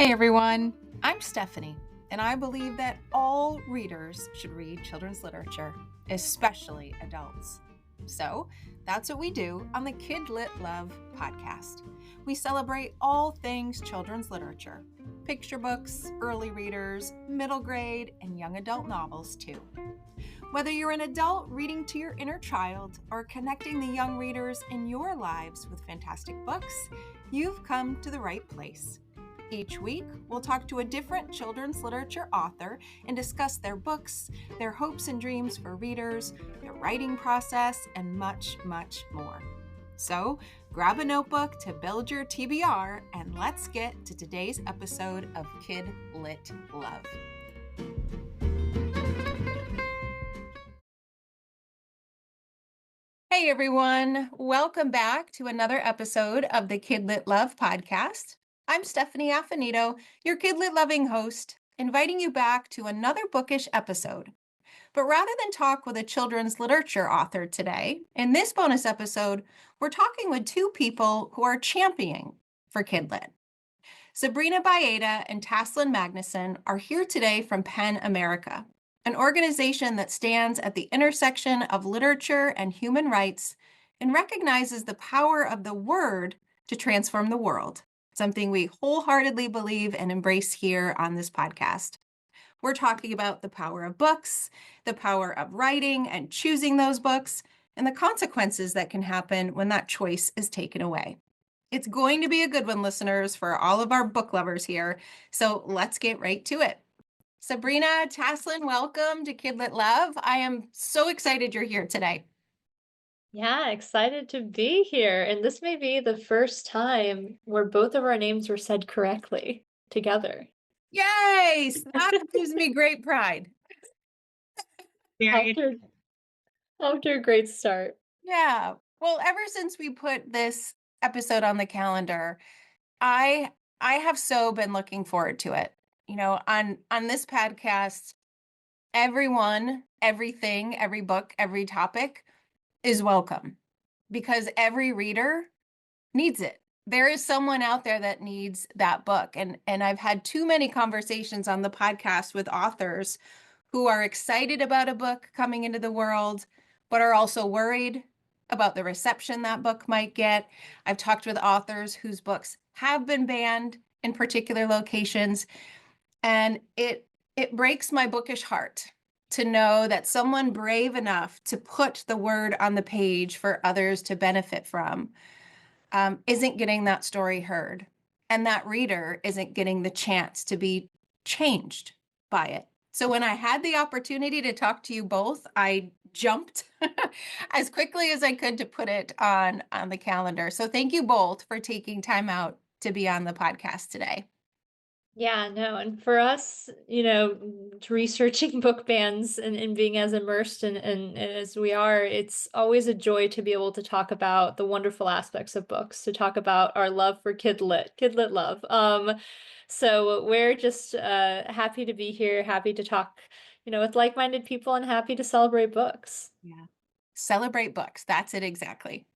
Hey everyone, I'm Stephanie, and I believe that all readers should read children's literature, especially adults. So that's what we do on the KidLit Love podcast. We celebrate all things children's literature, picture books, early readers, middle grade, and young adult novels too. Whether you're an adult reading to your inner child or connecting the young readers in your lives with fantastic books, you've come to the right place. Each week, we'll talk to a different children's literature author and discuss their books, their hopes and dreams for readers, their writing process, and much, much more. So, grab a notebook to build your TBR, and let's get to today's episode of KidLit Love. Hey everyone, welcome back to another episode of the KidLit Love podcast. I'm Stephanie Affinito, your KidLit loving host, inviting you back to another bookish episode. But rather than talk with a children's literature author today, in this bonus episode, we're talking with two people who are championing for KidLit. Sabrina Baeta and Tasslyn Magnusson are here today from PEN America, an organization that stands at the intersection of literature and human rights and recognizes the power of the word to transform the world, something we wholeheartedly believe and embrace here on this podcast. We're talking about the power of books, the power of writing and choosing those books, and the consequences that can happen when that choice is taken away. It's going to be a good one, listeners, for all of our book lovers here. So let's get right to it. Sabrina, Tasslyn, welcome to KidLit Love. I am so excited you're here today. Yeah, excited to be here. And this may be the first time where both of our names were said correctly together. Yay! That gives me great pride. After a great start. Yeah. Well, ever since we put this episode on the calendar, I have so been looking forward to it. You know, on this podcast, everyone, everything, every book, every topic is welcome because every reader needs it. There is someone out there that needs that book. And I've had too many conversations on the podcast with authors who are excited about a book coming into the world, but are also worried about the reception that book might get. I've talked with authors whose books have been banned in particular locations, and it breaks my bookish heart to know that someone brave enough to put the word on the page for others to benefit from isn't getting that story heard, and that reader isn't getting the chance to be changed by it. So when I had the opportunity to talk to you both, I jumped as quickly as I could to put it on the calendar. So thank you both for taking time out to be on the podcast today. Yeah, no, and for us, researching book bans and being as immersed and as we are, it's always a joy to be able to talk about the wonderful aspects of books, to talk about our love for KidLit Love. So we're just happy to be here, happy to talk, with like-minded people and happy to celebrate books. Yeah. Celebrate books. That's it exactly.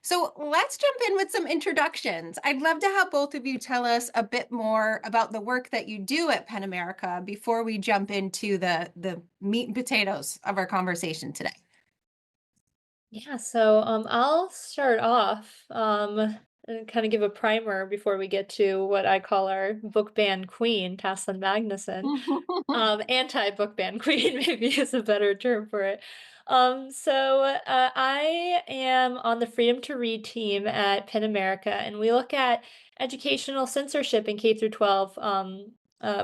So let's jump in with some introductions. I'd love to have both of you tell us a bit more about the work that you do at PEN America before we jump into the meat and potatoes of our conversation today. Yeah, so I'll start off and kind of give a primer before we get to what I call our book ban queen, Tasslyn Magnusson. Anti-book ban queen maybe is a better term for it. I am on the Freedom to Read team at PEN America, and we look at educational censorship in K through 12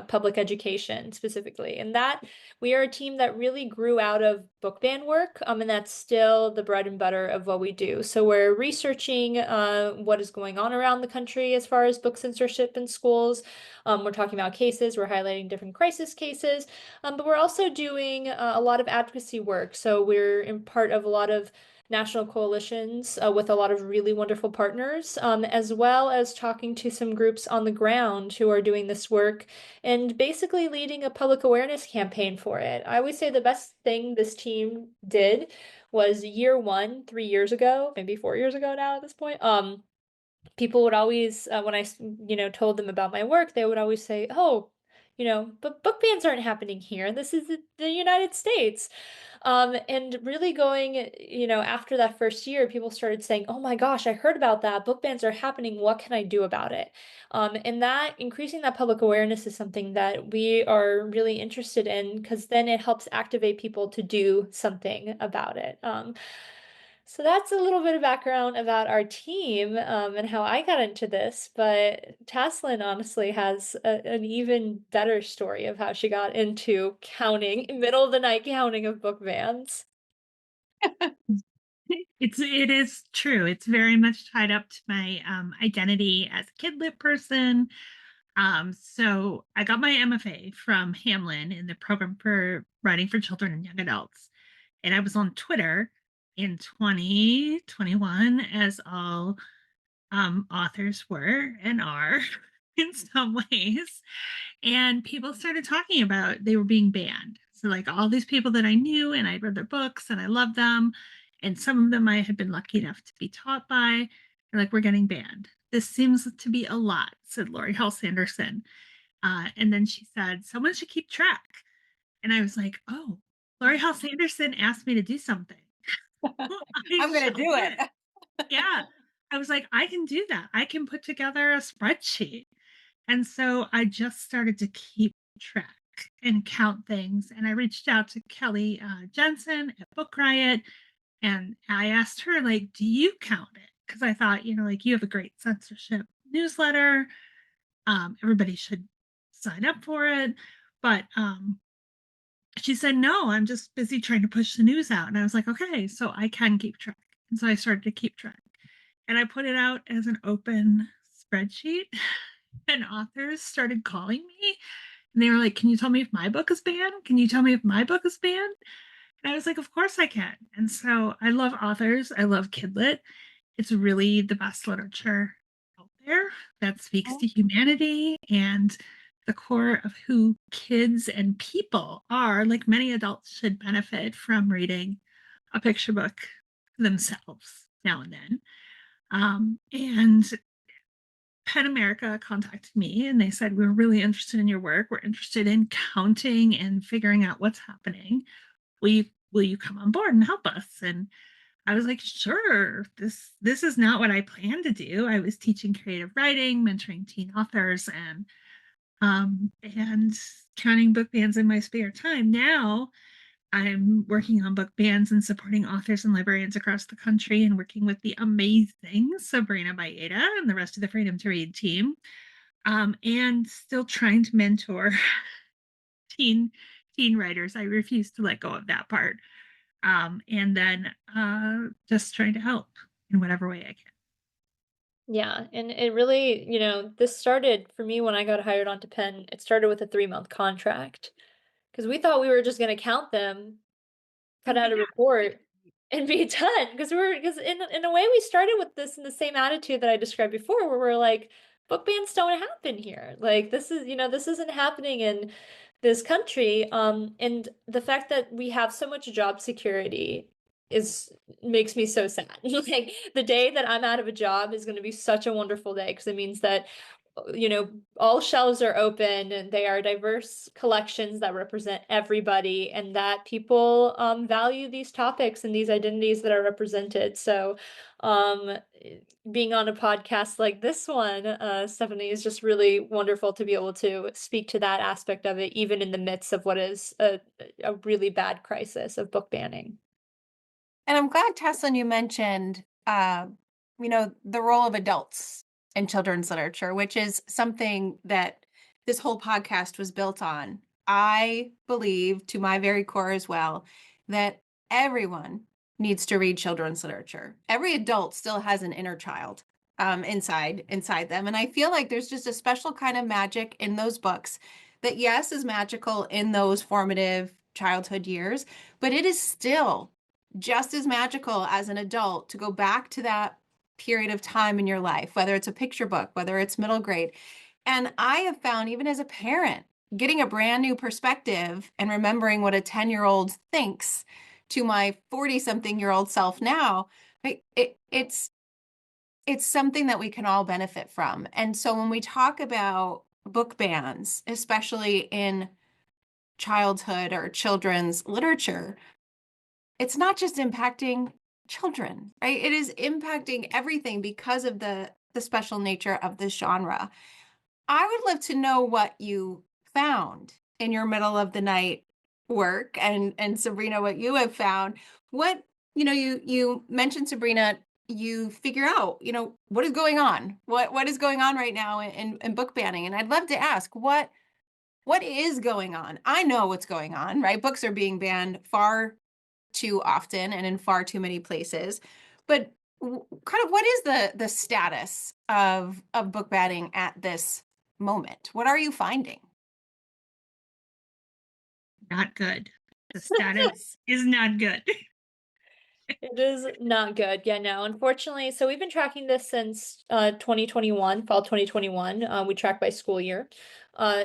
public education specifically. And that we are a team that really grew out of book ban work, and that's still the bread and butter of what we do. So we're researching what is going on around the country as far as book censorship in schools. We're talking about cases, we're highlighting different crisis cases, but we're also doing a lot of advocacy work. So we're in part of a lot of national coalitions with a lot of really wonderful partners, as well as talking to some groups on the ground who are doing this work and basically leading a public awareness campaign for it. I always say the best thing this team did was year one, 3 years ago, maybe 4 years ago now at this point, people would always, when I, told them about my work, they would always say, "Oh, but book bans aren't happening here. This is the United States." And really going, after that first year, people started saying, "Oh my gosh, I heard about that. Book bans are happening. What can I do about it?" And that increasing that public awareness is something that we are really interested in because then it helps activate people to do something about it. So that's a little bit of background about our team, and how I got into this. But Tasslyn honestly has an even better story of how she got into counting, middle of the night counting of book bans. It is true. It's very much tied up to my identity as a KidLit person. So I got my MFA from Hamlin in the program for writing for children and young adults. And I was on Twitter in 2021, as all authors were and are in some ways. And people started talking about they were being banned. So, like all these people that I knew, and I'd read their books and I loved them. And some of them I had been lucky enough to be taught by, they're like, we're getting banned. This seems to be a lot, said Lori Hall Sanderson. And then she said, someone should keep track. And I was like, oh, Lori Hall Sanderson asked me to do something. I I'm going to shall do do it. it. Yeah. I was like, I can do that. I can put together a spreadsheet. And so I just started to keep track and count things. And I reached out to Kelly Jensen at Book Riot, and I asked her, like, do you count it? Because I thought, like you have a great censorship newsletter. Everybody should sign up for it. But she said, no, I'm just busy trying to push the news out. And I was like, okay, so I can keep track. And so I started to keep track. And I put it out as an open spreadsheet. And authors started calling me and they were like, can you tell me if my book is banned? Can you tell me if my book is banned? And I was like, of course I can. And so I love authors. I love KidLit. It's really the best literature out there that speaks to humanity and the core of who kids and people are. Like many adults should benefit from reading a picture book themselves now and then. And Pen America contacted me and they said, we're really interested in your work. We're interested in counting and figuring out what's happening. Will you come on board and help us? And I was like, sure. This is not what I planned to do. I was teaching creative writing, mentoring teen authors, and counting book bans in my spare time. Now I'm working on book bans and supporting authors and librarians across the country and working with the amazing Sabrina Baeta and the rest of the Freedom to Read team. And still trying to mentor teen teen writers. I refuse to let go of that part. And then just trying to help in whatever way I can. Yeah, and it really, this started for me when I got hired onto Penn. It started with a 3-month contract because we thought we were just going to count them, cut And out be a done. report, and be done. Because in a way we started with this in the same attitude that I described before, where we're like, book bans don't happen here. Like this isn't happening in this country. And the fact that we have so much job security is makes me so sad. Like the day that I'm out of a job is going to be such a wonderful day because it means that all shelves are open and they are diverse collections that represent everybody and that people value these topics and these identities that are represented. So um, being on a podcast like this one, Stephanie, is just really wonderful to be able to speak to that aspect of it, even in the midst of what is a really bad crisis of book banning. And I'm glad, Tasslyn, you mentioned, the role of adults in children's literature, which is something that this whole podcast was built on. I believe, to my very core as well, that everyone needs to read children's literature. Every adult still has an inner child inside them, and I feel like there's just a special kind of magic in those books that, yes, is magical in those formative childhood years, but it is still just as magical as an adult to go back to that period of time in your life, whether it's a picture book, whether it's middle grade. And I have found, even as a parent, getting a brand new perspective and remembering what a 10-year-old thinks to my 40-something-year-old self now, it's it's something that we can all benefit from. And so when we talk about book bans, especially in childhood or children's literature, it's not just impacting children, right? It is impacting everything because of the special nature of this genre. I would love to know what you found in your middle of the night work, and Sabrina, what you have found. What, you mentioned, Sabrina, you figure out, what is going on? What is going on right now in book banning? And I'd love to ask, what is going on? I know what's going on, right? Books are being banned far too often and in far too many places. But kind of what is the status of book banning at this moment? What are you finding? Not good. The status is not good. It is not good. Yeah, no, unfortunately. So we've been tracking this since 2021, fall 2021. We track by school year.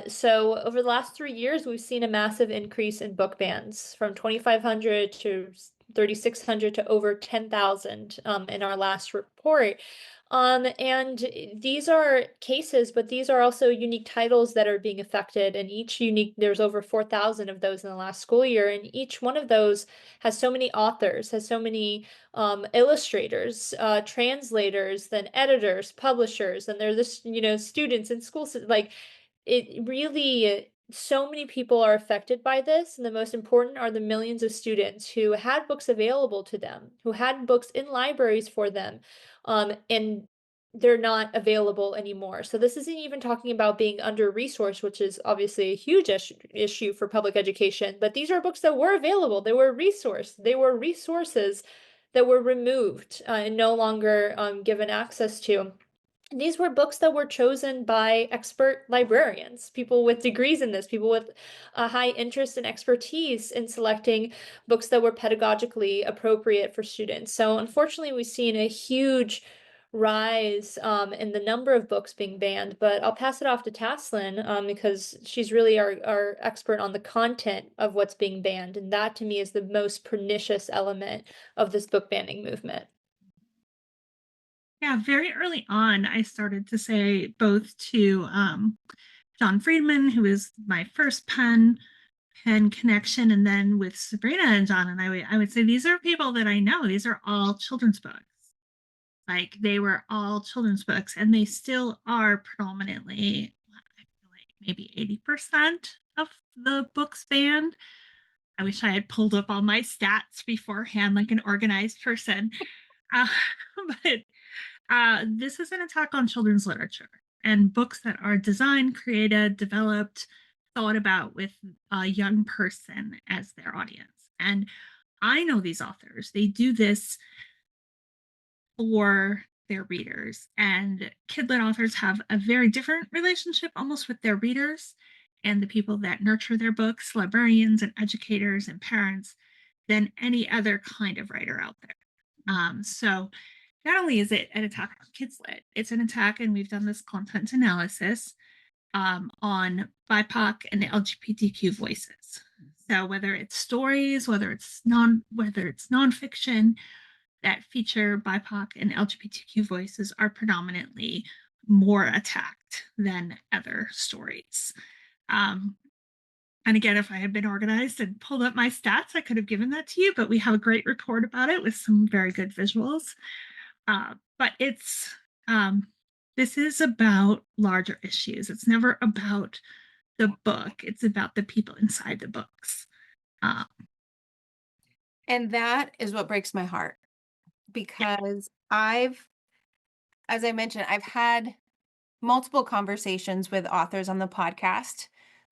So over the last 3 years, we've seen a massive increase in book bans from 2,500 to 3,600 to over 10,000 in our last report. And these are cases, but these are also unique titles that are being affected, and there's over 4,000 of those in the last school year, and each one of those has so many authors, has so many illustrators, translators, then editors, publishers, and they're this, students in schools. Like, it really, so many people are affected by this, and the most important are the millions of students who had books available to them, who had books in libraries for them, and they're not available anymore. So this isn't even talking about being under-resourced, which is obviously a huge issue for public education, but these are books that were available. They were resourced. They were resources that were removed and no longer given access to. These were books that were chosen by expert librarians, people with degrees in this, people with a high interest and expertise in selecting books that were pedagogically appropriate for students. So unfortunately, we've seen a huge rise in the number of books being banned, but I'll pass it off to Tasslyn because she's really our expert on the content of what's being banned. And that to me is the most pernicious element of this book banning movement. Yeah, very early on, I started to say both to John Friedman, who is my first pen connection, and then with Sabrina and John, and I would say these are people that I know. These are all children's books. Like, they were all children's books, and they still are predominantly, I feel like maybe 80% of the books banned. I wish I had pulled up all my stats beforehand like an organized person. Uh, but this is an attack on children's literature and books that are designed, created, developed, thought about with a young person as their audience. And I know these authors, they do this for their readers. And KidLit authors have a very different relationship almost with their readers and the people that nurture their books, librarians and educators and parents, than any other kind of writer out there. So not only is it an attack on KidLit, it's an attack, and we've done this content analysis on BIPOC and LGBTQ voices. So whether it's stories, whether it's nonfiction that feature BIPOC and LGBTQ voices, are predominantly more attacked than other stories. And again, if I had been organized and pulled up my stats, I could have given that to you, but we have a great report about it with some very good visuals. But this is about larger issues. It's never about the book. It's about the people inside the books. And that is what breaks my heart, because as I mentioned, I've had multiple conversations with authors on the podcast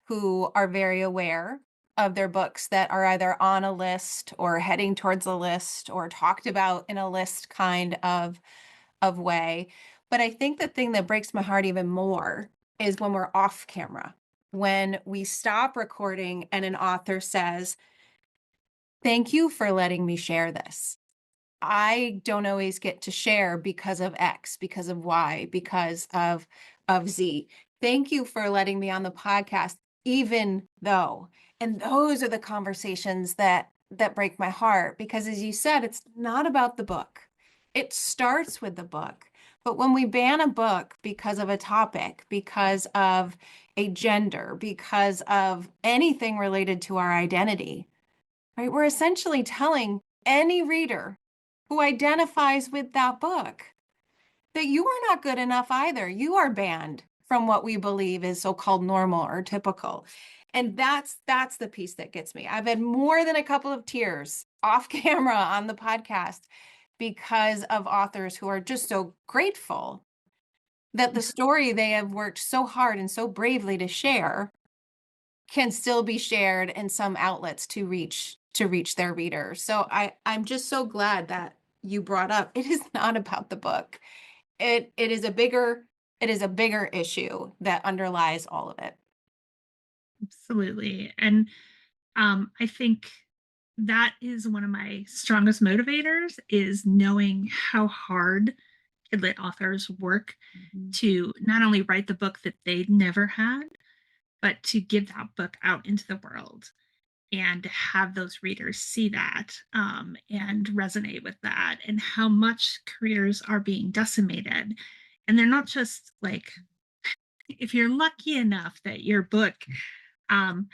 who are very aware of their books that are either on a list or heading towards a list or talked about in a list kind of way. But I think the thing that breaks my heart even more is when we're off camera, when we stop recording and an author says, "Thank you for letting me share this. I don't always get to share because of X, because of Y, because of Z. Thank you for letting me on the podcast, even though." And those are the conversations that break my heart, because as you said, it's not about the book. It starts with the book, But when we ban a book because of a topic, because of a gender, because of anything related to our identity, right, we're essentially telling any reader who identifies with that book that you are not good enough either. You are banned from what we believe is so-called normal or typical. And that's the piece that gets me. I've had more than a couple of tears off camera on the podcast because of authors who are just so grateful that the story they have worked so hard and so bravely to share can still be shared in some outlets to reach their readers. So I'm just so glad that you brought up it is not about the book. It is a bigger issue that underlies all of it. Absolutely. And I think that is one of my strongest motivators, is knowing how hard KidLit authors work to not only write the book that they'd never had, but to give that book out into the world and have those readers see that and resonate with that, and how much careers are being decimated. And they're not just like, if you're lucky enough that your book um,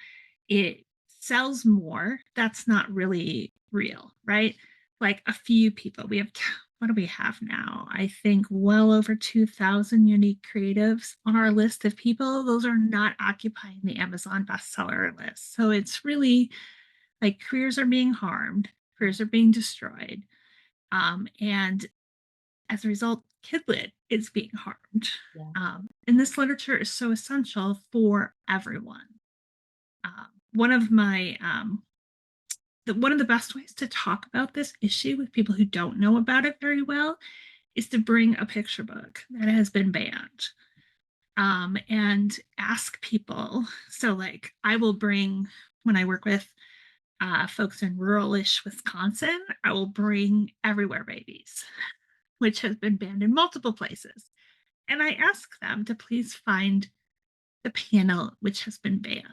it sells more, that's not really real, right? Like a few people. We have, what do we have now? I think well over 2,000 unique creatives on our list of people. Those are not occupying the Amazon bestseller list. So it's really like careers are being harmed, careers are being destroyed. And as a result, KidLit is being harmed. And this literature is so essential for everyone. One of my one of the best ways to talk about this issue with people who don't know about it very well is to bring a picture book that has been banned and ask people. So, like, I will bring, when I work with folks in rural-ish Wisconsin, I will bring Everywhere Babies, which has been banned in multiple places. And I ask them to please find the panel which has been banned.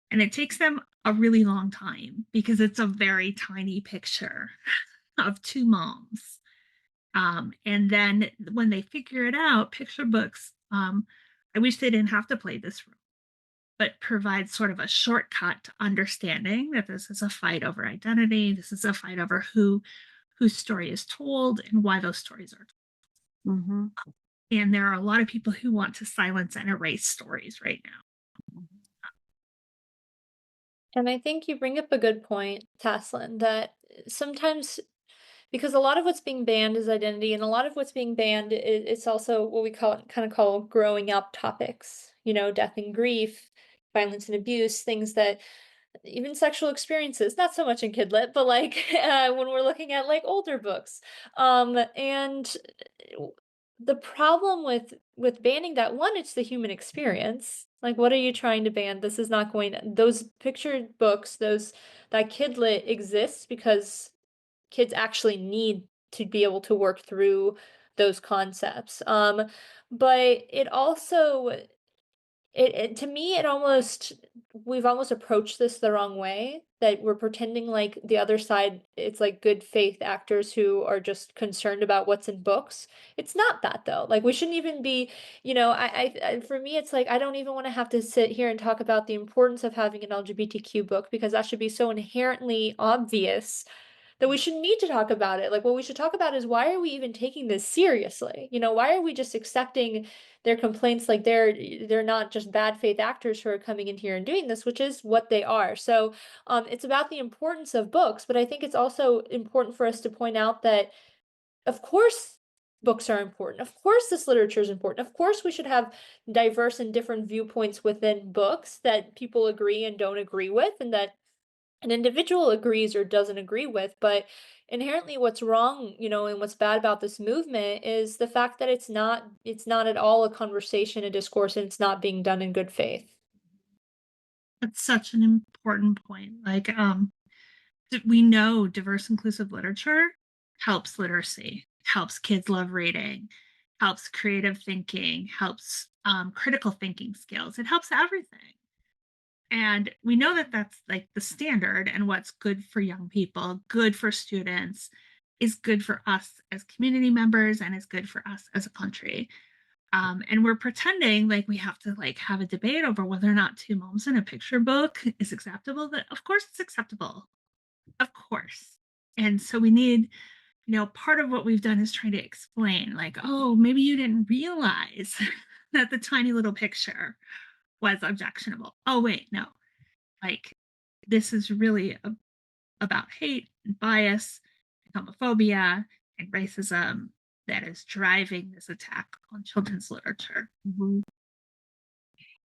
And it takes them a really long time because it's a very tiny picture of two moms. And then when they figure it out, picture books, I wish they didn't have to play this role, but provide sort of a shortcut to understanding that this is a fight over identity. This is a fight over whose story is told and why those stories are told. Mm-hmm. And there are a lot of people who want to silence and erase stories right now. And I think you bring up a good point, Tasslyn, that sometimes, because a lot of what's being banned is identity, and a lot of what's being banned it's also what we call growing up topics. You know, death and grief, violence and abuse, things that, even sexual experiences, not so much in KidLit, but like when we're looking at like older books. And the problem with banning that, one, it's the human experience. Like, what are you trying to ban? This is not going, those pictured books, those, that KidLit exists because kids actually need to be able to work through those concepts. But it also, it to me, it almost, we've almost approached this the wrong way, that we're pretending like the other side, it's like good faith actors who are just concerned about what's in books. It's not that, though. Like, we shouldn't even be, you know, for me, it's like I don't even want to have to sit here and talk about the importance of having an LGBTQ book, because that should be so inherently obvious that we shouldn't need to talk about it. Like, what we should talk about is, why are we even taking this seriously? You know, why are we just accepting their complaints like they're not just bad faith actors who are coming in here and doing this, which is what they are. So it's about the importance of books, but I think it's also important for us to point out that, of course, books are important. Of course, this literature is important. Of course, we should have diverse and different viewpoints within books that people agree and don't agree with, and that an individual agrees or doesn't agree with. But inherently, what's wrong, you know, and what's bad about this movement is the fact that it's not at all a conversation, a discourse, and it's not being done in good faith. That's such an important point. Like, we know diverse, inclusive literature helps literacy, helps kids love reading, helps creative thinking, helps critical thinking skills. It helps everything. And we know that that's like the standard and what's good for young people, good for students. is good for us as community members and is good for us as a country. And we're pretending like we have to like have a debate over whether or not two moms in a picture book is acceptable. But of course it's acceptable. Of course. And so we need, part of what we've done is try to explain, like, oh, maybe you didn't realize that the tiny little picture was objectionable. Oh, wait, no. Like, this is really about hate and bias and homophobia and racism that is driving this attack on children's literature. Mhm.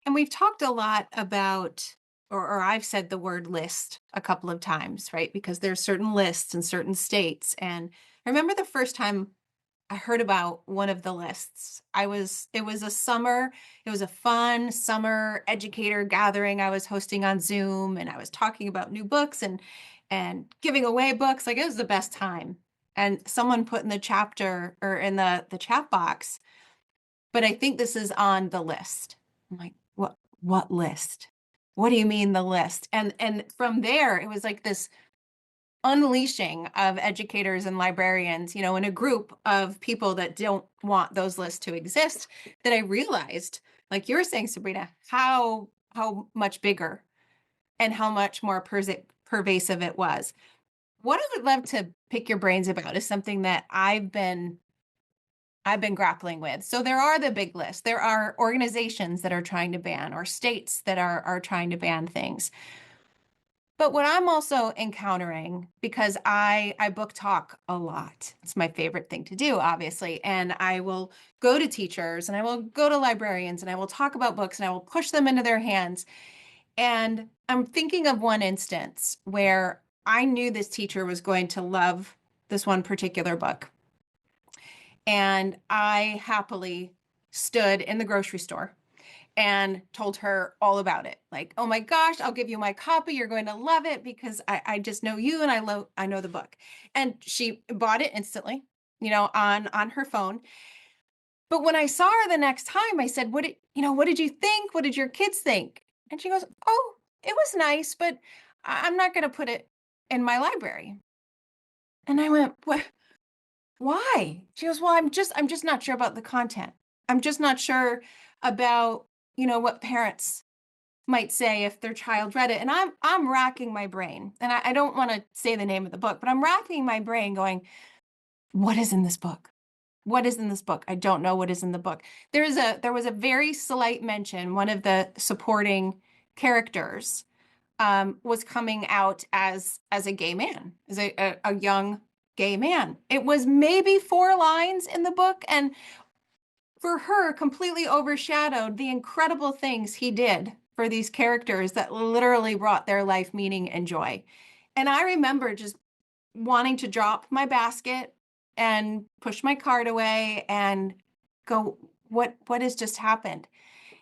And we've talked a lot about, or I've said the word list a couple of times, right? Because there's certain lists in certain states. And I remember the first time I heard about one of the lists. It was a fun summer educator gathering I was hosting on Zoom, and I was talking about new books and giving away books. Like, it was the best time. And someone put in the chapter or in the chat box, but I think this is on the list. I'm like, what list? What do you mean the list? And from there, it was like this unleashing of educators and librarians, in a group of people that don't want those lists to exist, that I realized, like you were saying, Sabrina, how much bigger and how much more pervasive it was. What I would love to pick your brains about is something that I've been grappling with. So there are the big lists. There are organizations that are trying to ban, or states that are trying to ban things. But what I'm also encountering, because I book talk a lot, it's my favorite thing to do, obviously, and I will go to teachers and I will go to librarians and I will talk about books and I will push them into their hands. And I'm thinking of one instance where I knew this teacher was going to love this one particular book. And I happily stood in the grocery store and told her all about it. Like, oh my gosh, I'll give you my copy. You're going to love it because I just know you and I know the book. And she bought it instantly, on her phone. But when I saw her the next time, I said, what did you think? What did your kids think? And she goes, oh, it was nice, but I'm not going to put it in my library. And I went, what? Why? She goes, well, I'm just not sure about the content. I'm just not sure about, what parents might say if their child read it. And I'm racking my brain. And I don't want to say the name of the book, but I'm racking my brain going, what is in this book? What is in this book? I don't know what is in the book. There was a very slight mention. One of the supporting characters was coming out as a gay man, as a young gay man. It was maybe 4 lines in the book, and for her, completely overshadowed the incredible things he did for these characters that literally brought their life meaning and joy. And I remember just wanting to drop my basket and push my cart away and go, what has just happened?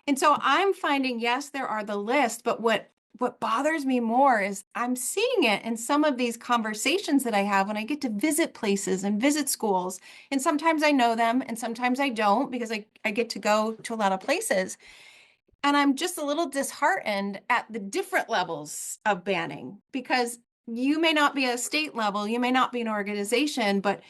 And so I'm finding, yes, there are the list, but what bothers me more is I'm seeing it in some of these conversations that I have when I get to visit places and visit schools. And sometimes I know them and sometimes I don't, because I get to go to a lot of places. And I'm just a little disheartened at the different levels of banning, because you may not be a state level, you may not be an organization, but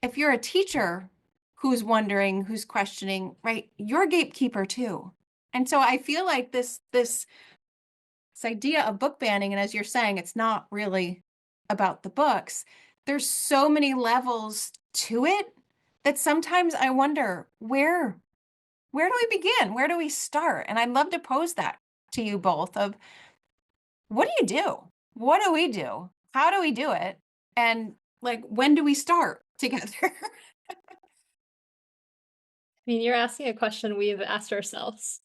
if you're a teacher who's wondering, who's questioning, right, you're a gatekeeper too. And so I feel like this idea of book banning, and as you're saying, it's not really about the books. There's so many levels to it that sometimes I wonder, where do we begin? Where do we start? And I'd love to pose that to you both of, what do you do? What do we do? How do we do it? And like, when do we start together? I mean, you're asking a question we've asked ourselves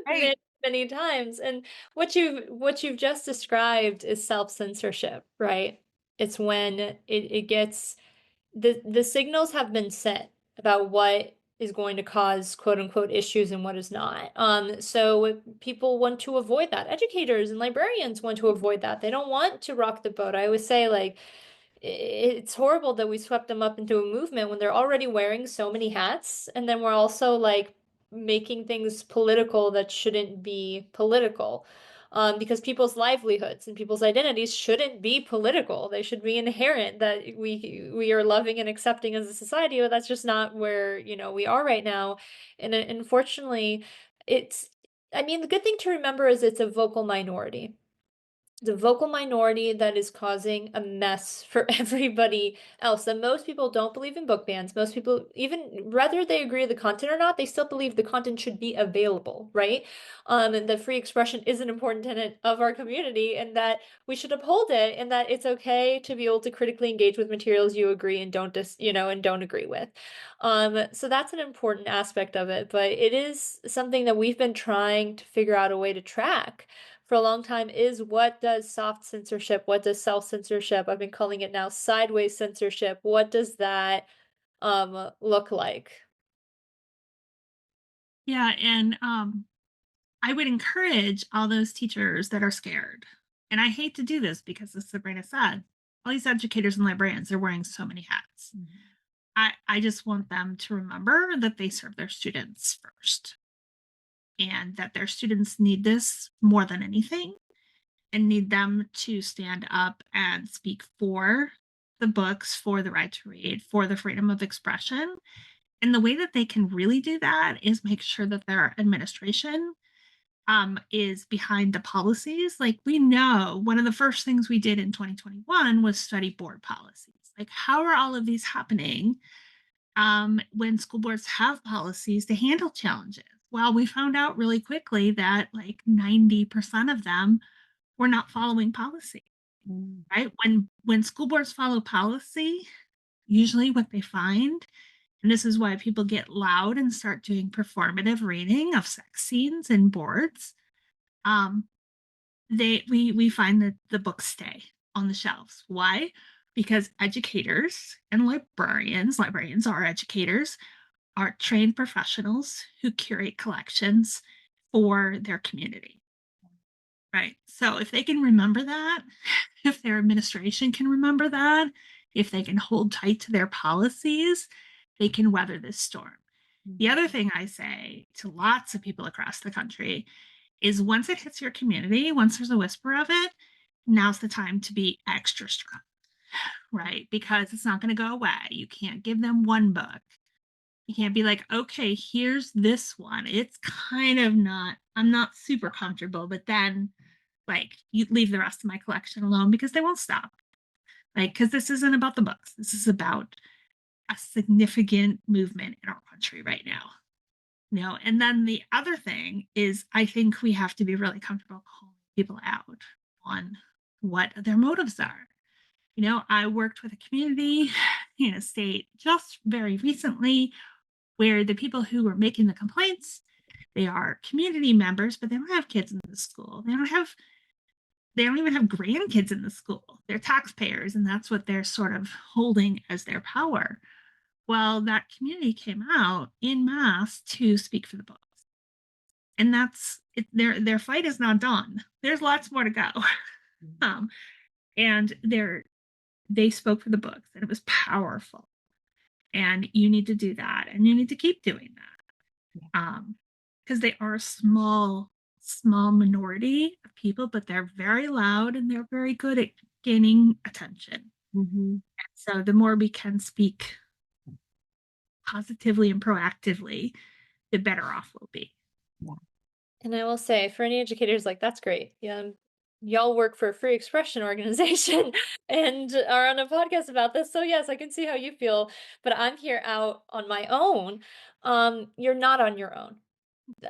Right. many times. And what you've just described is self-censorship, right? It's when it gets the signals have been set about what is going to cause quote unquote issues and what is not. So people want to avoid that. Educators and librarians want to avoid that. They don't want to rock the boat. I always say, like, it's horrible that we swept them up into a movement when they're already wearing so many hats, and then we're also like making things political that shouldn't be political. because people's livelihoods and people's identities shouldn't be political. They should be inherent, that we are loving and accepting as a society, but that's just not where, we are right now. And unfortunately, the good thing to remember is it's a vocal minority. The vocal minority that is causing a mess for everybody else. That most people don't believe in book bans. Most people, even whether they agree with the content or not, they still believe the content should be available, right? And that free expression is an important tenet of our community, and that we should uphold it, and that it's okay to be able to critically engage with materials you agree and don't agree with. So that's an important aspect of it, but it is something that we've been trying to figure out a way to track for a long time. Is what does soft censorship, what does self-censorship, I've been calling it now sideways censorship, what does that look like? Yeah, and I would encourage all those teachers that are scared. And I hate to do this because, as Sabrina said, all these educators and librarians are wearing so many hats. I just want them to remember that they serve their students first, and that their students need this more than anything, and need them to stand up and speak for the books, for the right to read, for the freedom of expression. And the way that they can really do that is make sure that their administration is behind the policies. Like, we know one of the first things we did in 2021 was study board policies. Like, how are all of these happening when school boards have policies to handle challenges? Well, we found out really quickly that like 90% of them were not following policy. Right? When school boards follow policy, usually what they find, and this is why people get loud and start doing performative reading of sex scenes in boards, um, we find that the books stay on the shelves. Why? Because educators and librarians are educators, are trained professionals who curate collections for their community. Right. So if they can remember that, if their administration can remember that, if they can hold tight to their policies, they can weather this storm. The other thing I say to lots of people across the country is, once it hits your community, once there's a whisper of it, now's the time to be extra strong, right? Because it's not going to go away. You can't give them one book. You can't be like, okay, here's this one. It's kind of not, I'm not super comfortable, but then like you leave the rest of my collection alone, because they won't stop. Like, because this isn't about the books. This is about a significant movement in our country right now. And then the other thing is, I think we have to be really comfortable calling people out on what their motives are. I worked with a community in a state just very recently where the people who were making the complaints, they are community members, but they don't have kids in the school. They don't even have grandkids in the school. They're taxpayers, and that's what they're sort of holding as their power. Well, that community came out in mass to speak for the books. And that's it. Their fight is not done. There's lots more to go. And they spoke for the books, and it was powerful. And you need to do that, and you need to keep doing that. Because they are a small minority of people, but they're very loud and they're very good at gaining attention. So the more we can speak positively and proactively, the better off we'll be. And I will say, for any educators, like, that's great. Yeah, y'all work for a free expression organization and are on a podcast about this. So yes, I can see how you feel, but I'm here out on my own. You're not on your own.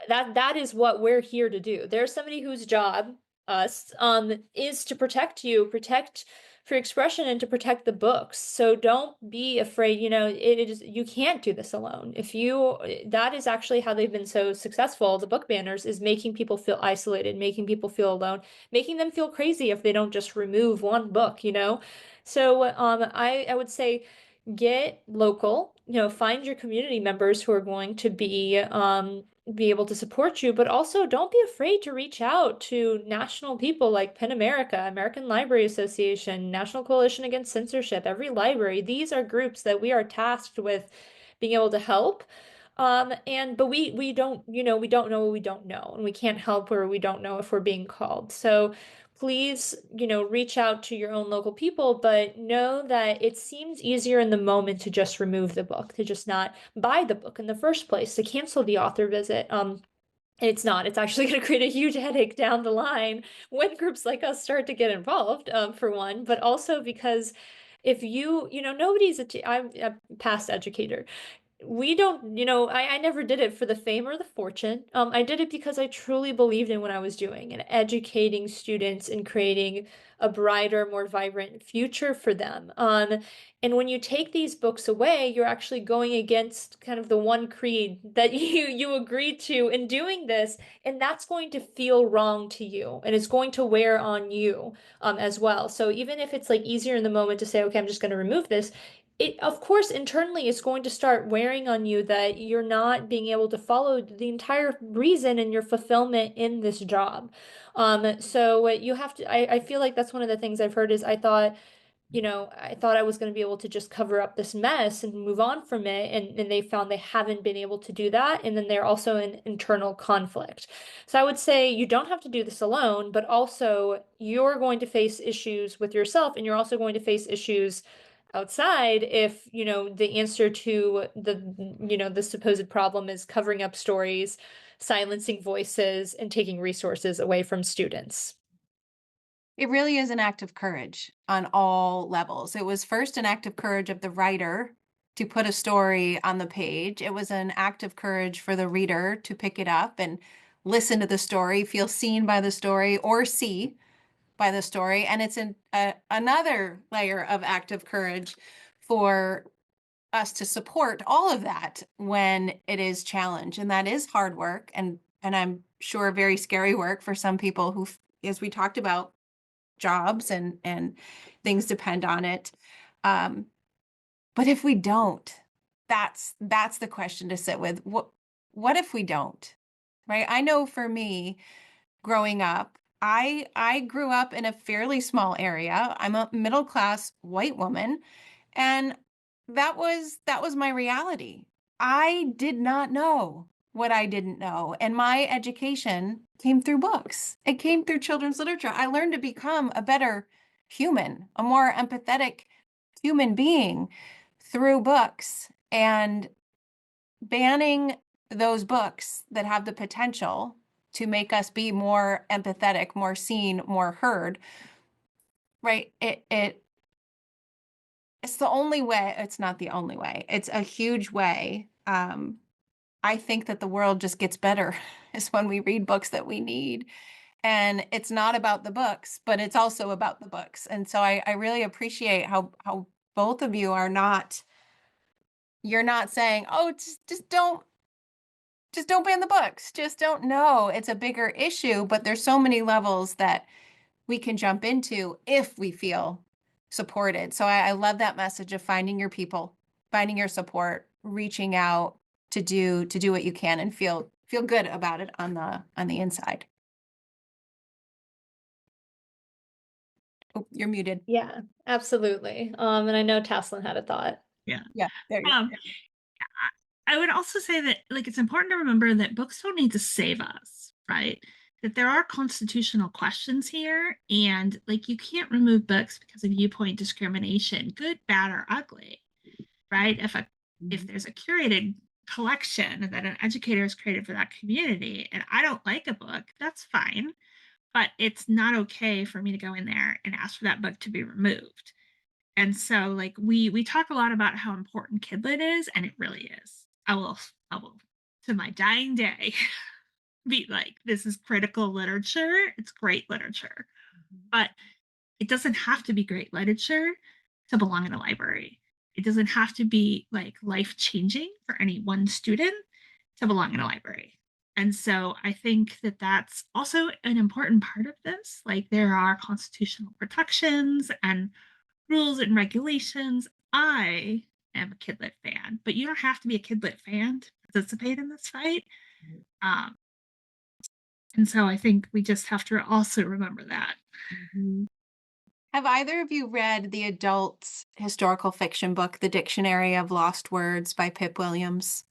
That is what we're here to do. There's somebody whose job, us, is to protect you, protect free expression, and to protect the books. So don't be afraid. It is, you can't do this alone. That is actually how they've been so successful. The book banners is making people feel isolated, making people feel alone, making them feel crazy if they don't just remove one book. So I would say, get local, find your community members who are going to be able to support you, but also don't be afraid to reach out to national people like PEN America, American Library Association, National Coalition Against Censorship, every library. These are groups that we are tasked with being able to help. But we don't, we don't know what we don't know, and we can't help where we don't know if we're being called. So please, reach out to your own local people, but know that it seems easier in the moment to just remove the book, to just not buy the book in the first place, to cancel the author visit. It's not. It's actually going to create a huge headache down the line when groups like us start to get involved, for one, but also because if nobody's I'm a past educator. We don't, I never did it for the fame or the fortune. I did it because I truly believed in what I was doing and educating students and creating a brighter, more vibrant future for them. And when you take these books away, you're actually going against kind of the one creed that you agreed to in doing this, and that's going to feel wrong to you, and it's going to wear on you as well. So even if it's like easier in the moment to say, okay, I'm just going to remove this, it of course internally is going to start wearing on you that you're not being able to follow the entire reason and your fulfillment in this job. So what you have to, I feel like that's one of the things I've heard is I thought I was going to be able to just cover up this mess and move on from it. And they found they haven't been able to do that. And then they're also in internal conflict. So I would say you don't have to do this alone, but also you're going to face issues with yourself, and you're also going to face issues outside if, the answer to the supposed problem is covering up stories, silencing voices, and taking resources away from students. It really is an act of courage on all levels. It was first an act of courage of the writer to put a story on the page. It was an act of courage for the reader to pick it up and listen to the story, feel seen by the story, or see by the story. And it's another layer of act of courage for us to support all of that when it is challenged. And that is hard work, and I'm sure very scary work for some people who, as we talked about, jobs and things depend on it. But if we don't, that's the question to sit with. What if we don't? Right? I know for me, growing up, I grew up in a fairly small area. I'm a middle class white woman, and that was my reality. I did not know what I didn't know, and my education came through books. It came through children's literature. I learned to become a better human, a more empathetic human being through books. And banning those books that have the potential to make us be more empathetic, more seen, more heard, right? It's the only way. It's not the only way. It's a huge way. I think that the world just gets better is when we read books that we need. And it's not about the books, but it's also about the books. And so I really appreciate how both of you are not, you're not saying, oh, just don't ban the books. Just don't know. It's a bigger issue, but there's so many levels that we can jump into if we feel supported. So I love that message of finding your people, finding your support, reaching out to do what you can and feel good about it on the inside. Oh, you're muted. Yeah, absolutely. And I know Tasslyn had a thought. Yeah. Yeah, there you Um, I would also say that like it's important to remember that books don't need to save us, right? That there are constitutional questions here, and like you can't remove books because of viewpoint discrimination, good, bad, or ugly, right? If there's a curated collection that an educator has created for that community, and I don't like a book, that's fine, but it's not okay for me to go in there and ask for that book to be removed. And so like we talk a lot about how important KidLit is, and it really is. I will to my dying day be like, this is critical literature. It's great literature. But it doesn't have to be great literature to belong in a library. It doesn't have to be like life changing for any one student to belong in a library. And so I think that that's also an important part of this. Like there are constitutional protections and rules and regulations. I am a KidLit fan, but you don't have to be a KidLit fan to participate in this fight. Um, and so I think we just have to also remember that. Have either of you read the adult historical fiction book, The Dictionary of Lost Words by Pip Williams?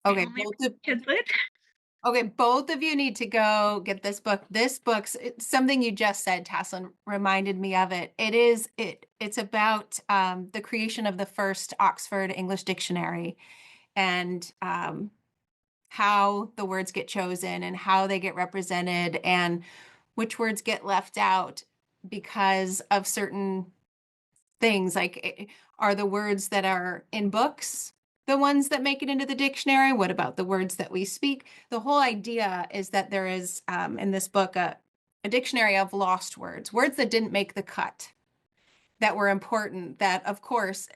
Okay, Only KidLit. okay, both of you need to go get this book. This book's something you just said, Tasslyn, reminded me of it. It's about the creation of the first Oxford English Dictionary and how the words get chosen and how they get represented and which words get left out because of certain things. Like, are the words that are in books the ones that make it into the dictionary? What about the words that we speak? The whole idea is that there is, in this book, a dictionary of lost words, words that didn't make the cut, that were important, that of course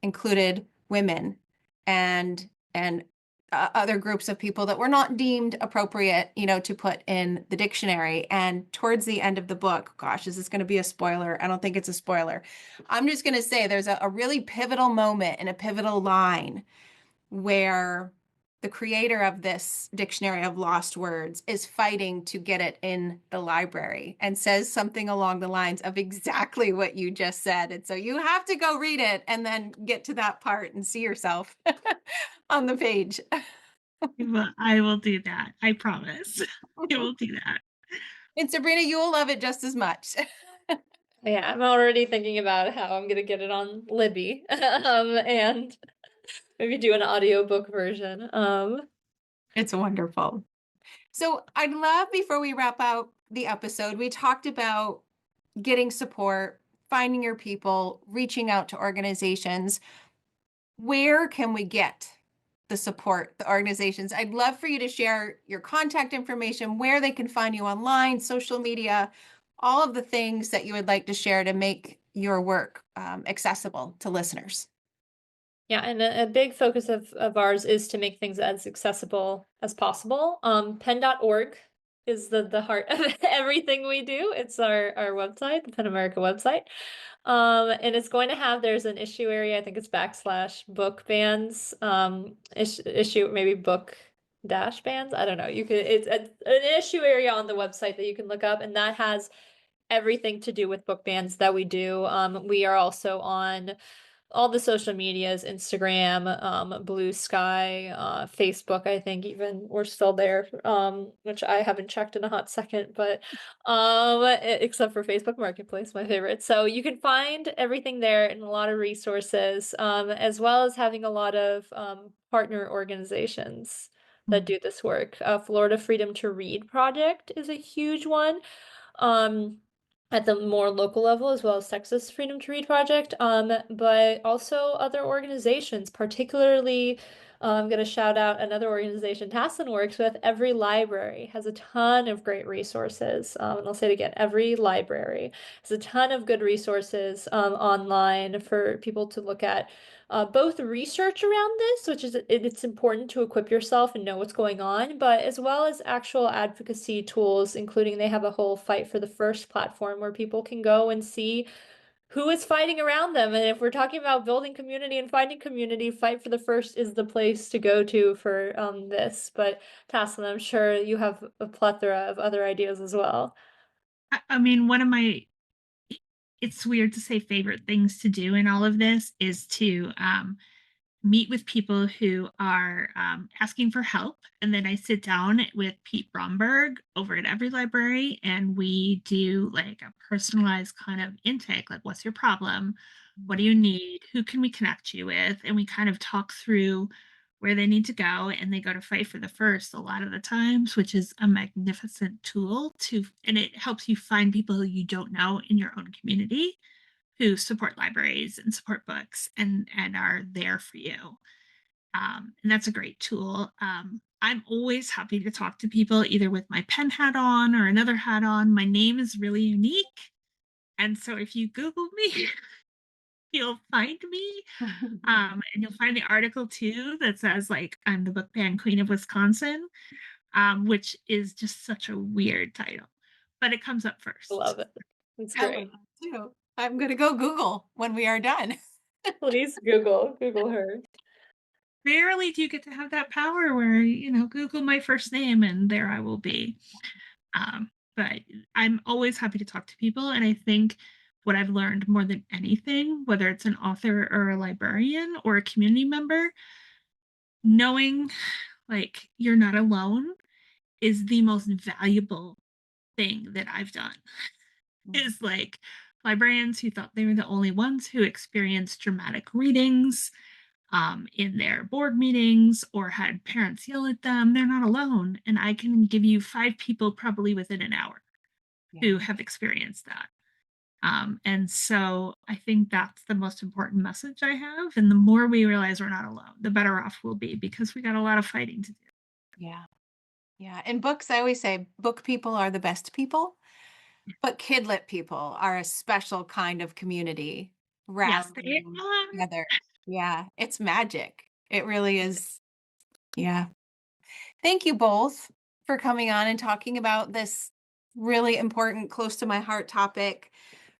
included women and other groups of people that were not deemed appropriate, to put in the dictionary. And towards the end of the book, gosh, is this going to be a spoiler? I don't think it's a spoiler. I'm just going to say there's a really pivotal moment and a pivotal line where the creator of this dictionary of lost words is fighting to get it in the library and says something along the lines of exactly what you just said. And so you have to go read it and then get to that part and see yourself on the page. I will do that. I promise. I will do that. And Sabrina, you will love it just as much. Yeah, I'm already thinking about how I'm gonna get it on Libby, and maybe do an audiobook version. It's wonderful. So I'd love, before we wrap out the episode, we talked about getting support, finding your people, reaching out to organizations. Where can we get the support, the organizations? I'd love for you to share your contact information, where they can find you online, social media, all of the things that you would like to share to make your work accessible to listeners. Yeah, and a big focus of ours is to make things as accessible as possible. Pen.org is the heart of everything we do. It's our website, the Pen America website. And it's going to have, there's an issue area, I think it's /book bans, issue, maybe book dash bans. I don't know. It's an issue area on the website that you can look up, and that has everything to do with book bans that we do. We are also on all the social medias, Instagram, Blue Sky, Facebook, I think even we're still there, which I haven't checked in a hot second, but except for Facebook Marketplace, my favorite. So you can find everything there and a lot of resources, as well as having a lot of partner organizations that do this work. Florida Freedom to Read Project is a huge one. At the more local level, as well as Texas Freedom to Read Project, but also other organizations, particularly I'm going to shout out another organization Tasslyn works with. Every library has a ton of great resources. And I'll say it again, every library has a ton of good resources online for people to look at. Both research around this, which is it's important to equip yourself and know what's going on, but as well as actual advocacy tools, including they have a whole Fight for the First platform where people can go and see who is fighting around them. And if we're talking about building community and finding community, Fight for the First is the place to go to for this. But Tasslyn, I'm sure you have a plethora of other ideas as well. I mean, one of my, it's weird to say favorite things to do in all of this is to meet with people who are asking for help. And then I sit down with Pete Bromberg over at Every Library and we do like a personalized kind of intake, like what's your problem? What do you need? Who can we connect you with? And we kind of talk through where they need to go, and they go to Fight for the First a lot of the times, which is a magnificent tool to, and it helps you find people who you don't know in your own community who support libraries and support books and are there for you. And that's a great tool. I'm always happy to talk to people either with my pen hat on or another hat on. My name is really unique. And so if you Google me, you'll find me. And you'll find the article too that says like I'm the book ban queen of Wisconsin, which is just such a weird title. But it comes up I first. love it. It's I great. love that too. I'm going to go Google when we are done. Please Google her. Rarely do you get to have that power where, Google my first name and there I will be. But I'm always happy to talk to people. And I think what I've learned more than anything, whether it's an author or a librarian or a community member, knowing like you're not alone is the most valuable thing that I've done. Is like librarians who thought they were the only ones who experienced dramatic readings in their board meetings or had parents yell at them. They're not alone. And I can give you 5 people probably within an hour Yeah. who have experienced that. And so I think that's the most important message I have. And the more we realize we're not alone, the better off we'll be because we got a lot of fighting to do. Yeah. Yeah. In books, I always say book people are the best people, but kidlit people are a special kind of community Yes, they rallying are. together. Yeah. It's magic. It really is. Yeah. Thank you both for coming on and talking about this really important, close to my heart topic.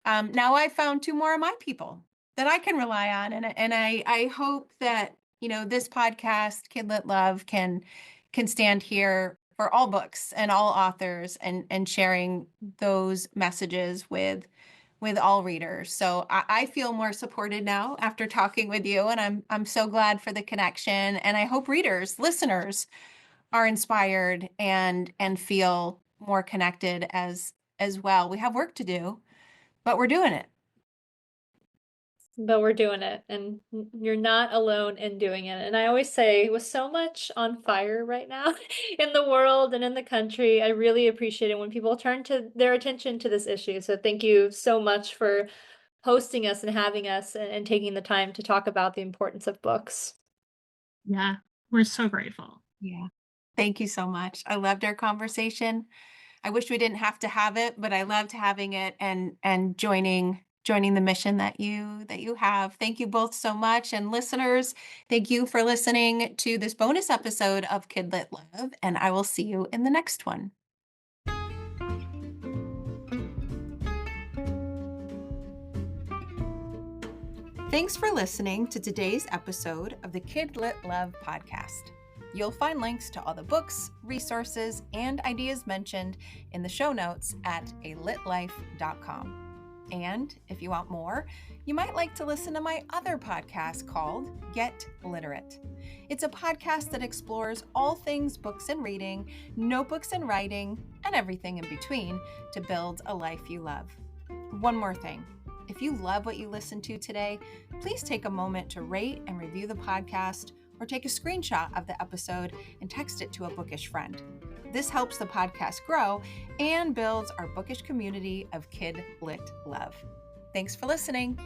Now I found 2 more of my people that I can rely on, and I hope that this podcast, KidLit Love, can stand here for all books and all authors, and sharing those messages with all readers. So I feel more supported now after talking with you, and I'm so glad for the connection. And I hope readers, listeners, are inspired and feel more connected as well. We have work to do, but we're doing it. But we're doing it, and you're not alone in doing it. And I always say, with so much on fire right now in the world and in the country, I really appreciate it when people turn to their attention to this issue. So thank you so much for hosting us and having us and taking the time to talk about the importance of books. Yeah, we're so grateful. Yeah. Thank you so much. I loved our conversation. I wish we didn't have to have it, but I loved having it and joining the mission that you have. Thank you both so much. And listeners, thank you for listening to this bonus episode of KidLit Love, and I will see you in the next one. Thanks for listening to today's episode of the KidLit Love podcast. You'll find links to all the books, resources, and ideas mentioned in the show notes at alitlife.com. And if you want more, you might like to listen to my other podcast called Get Literate. It's a podcast that explores all things books and reading, notebooks and writing, and everything in between to build a life you love. One more thing. If you love what you listened to today, please take a moment to rate and review the podcast, or take a screenshot of the episode and text it to a bookish friend. This helps the podcast grow and builds our bookish community of KidLit Love. Thanks for listening.